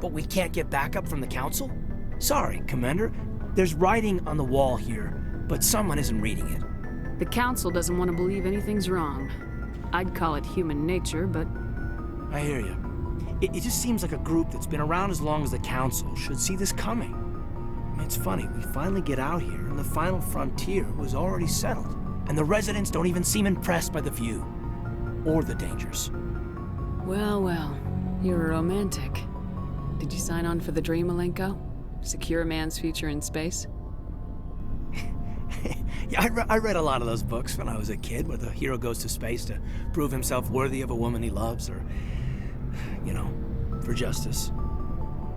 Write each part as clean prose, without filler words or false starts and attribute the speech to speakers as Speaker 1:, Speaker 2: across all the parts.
Speaker 1: But we can't get backup from the Council? Sorry, Commander. There's writing on the wall here, but someone isn't reading it.
Speaker 2: The Council doesn't want to believe anything's wrong. I'd call it human nature, but...
Speaker 1: I hear you. It just seems like a group that's been around as long as the Council should see this coming. I mean, it's funny, we finally get out here, and the final frontier was already settled. And the residents don't even seem impressed by the view. Or the dangers.
Speaker 2: Well, well. You're a romantic. Did you sign on for the dream, Malenko? Secure a man's future in space?
Speaker 1: Yeah, I read a lot of those books when I was a kid, where the hero goes to space to prove himself worthy of a woman he loves, or, you know, for justice.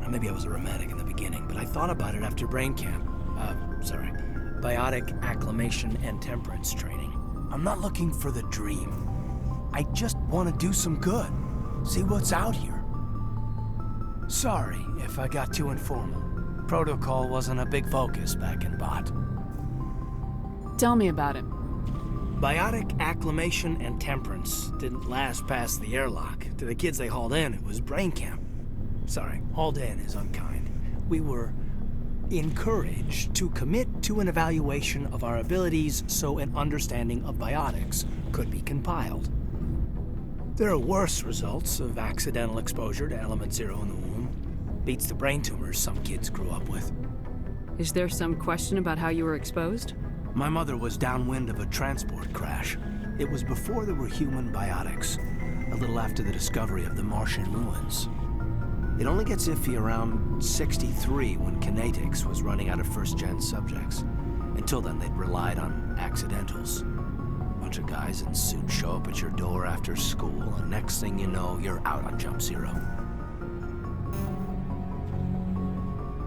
Speaker 1: Or maybe I was a romantic in the beginning, but I thought about it after brain camp. Biotic acclimation and temperance training. I'm not looking for the dream. I just want to do some good. See what's out here. Sorry if I got too informal. Protocol wasn't a big focus back in Bot.
Speaker 2: Tell me about it.
Speaker 1: Biotic acclimation and temperance didn't last past the airlock. To the kids they hauled in, it was brain camp. Sorry, hauled in is unkind. We were encouraged to commit to an evaluation of our abilities so an understanding of biotics could be compiled. There are worse results of accidental exposure to Element Zero in the womb. Beats the brain tumors some kids grew up with.
Speaker 2: Is there some question about how you were exposed?
Speaker 1: My mother was downwind of a transport crash. It was before there were human biotics, a little after the discovery of the Martian ruins. It only gets iffy around 63 when Kinetics was running out of first-gen subjects. Until then, they'd relied on accidentals. Bunch of guys in suits show up at your door after school, and next thing you know, you're out on Jump Zero.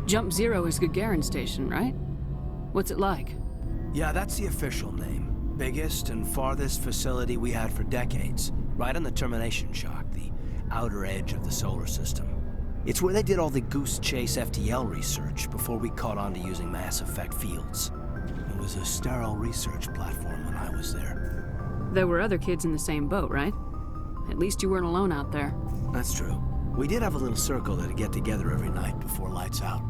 Speaker 2: Jump Zero is Gagarin Station, right? What's it like?
Speaker 1: Yeah, that's the official name. Biggest and farthest facility we had for decades. Right on the termination shock, the outer edge of the solar system. It's where they did all the Goose Chase FTL research before we caught on to using mass effect fields. It was a sterile research platform when I was there.
Speaker 2: There were other kids in the same boat, right? At least you weren't alone out there.
Speaker 1: That's true. We did have a little circle that'd get together every night before lights out.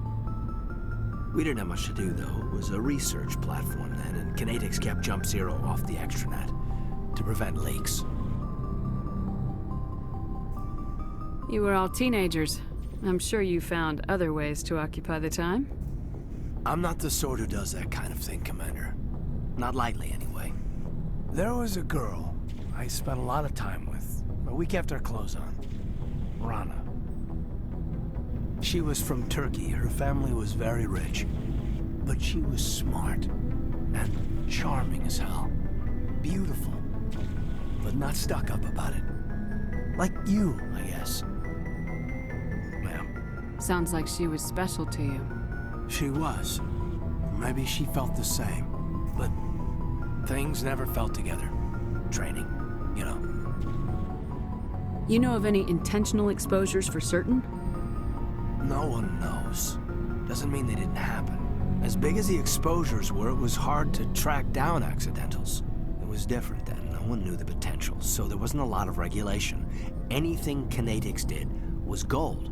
Speaker 1: We didn't have much to do, though. It was a research platform then, and Kinetics kept Jump Zero off the extranet to prevent leaks.
Speaker 2: You were all teenagers. I'm sure you found other ways to occupy the time.
Speaker 1: I'm not the sort who does that kind of thing, Commander. Not lightly, anyway. There was a girl I spent a lot of time with, but we kept our clothes on. Rana. She was from Turkey. Her family was very rich. But she was smart and charming as hell. Beautiful, but not stuck up about it. Like you, I guess.
Speaker 2: Sounds like she was special to you.
Speaker 1: She was. Maybe she felt the same. But things never felt together. Training, you know.
Speaker 2: You know of any intentional exposures for certain?
Speaker 1: No one knows. Doesn't mean they didn't happen. As big as the exposures were, it was hard to track down accidentals. It was different then. No one knew the potential, so there wasn't a lot of regulation. Anything Kinetics did was gold.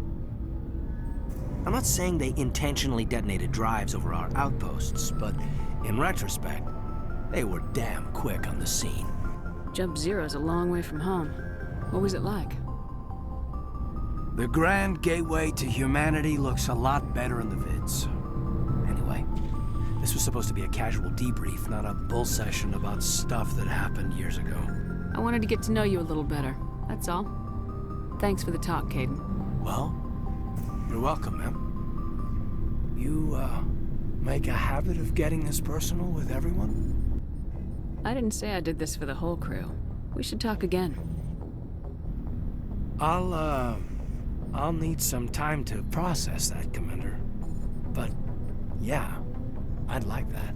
Speaker 1: I'm not saying they intentionally detonated drives over our outposts, but in retrospect, they were damn quick on the scene.
Speaker 2: Jump Zero's a long way from home. What was it like?
Speaker 1: The grand gateway to humanity looks a lot better in the vids. Anyway, this was supposed to be a casual debrief, not a bull session about stuff that happened years ago.
Speaker 2: I wanted to get to know you a little better, that's all. Thanks for the talk, Kaidan.
Speaker 1: Well, you're welcome, ma'am. You, make a habit of getting this personal with everyone?
Speaker 2: I didn't say I did this for the whole crew. We should talk again.
Speaker 1: I'll need some time to process that, Commander. But, yeah, I'd like that.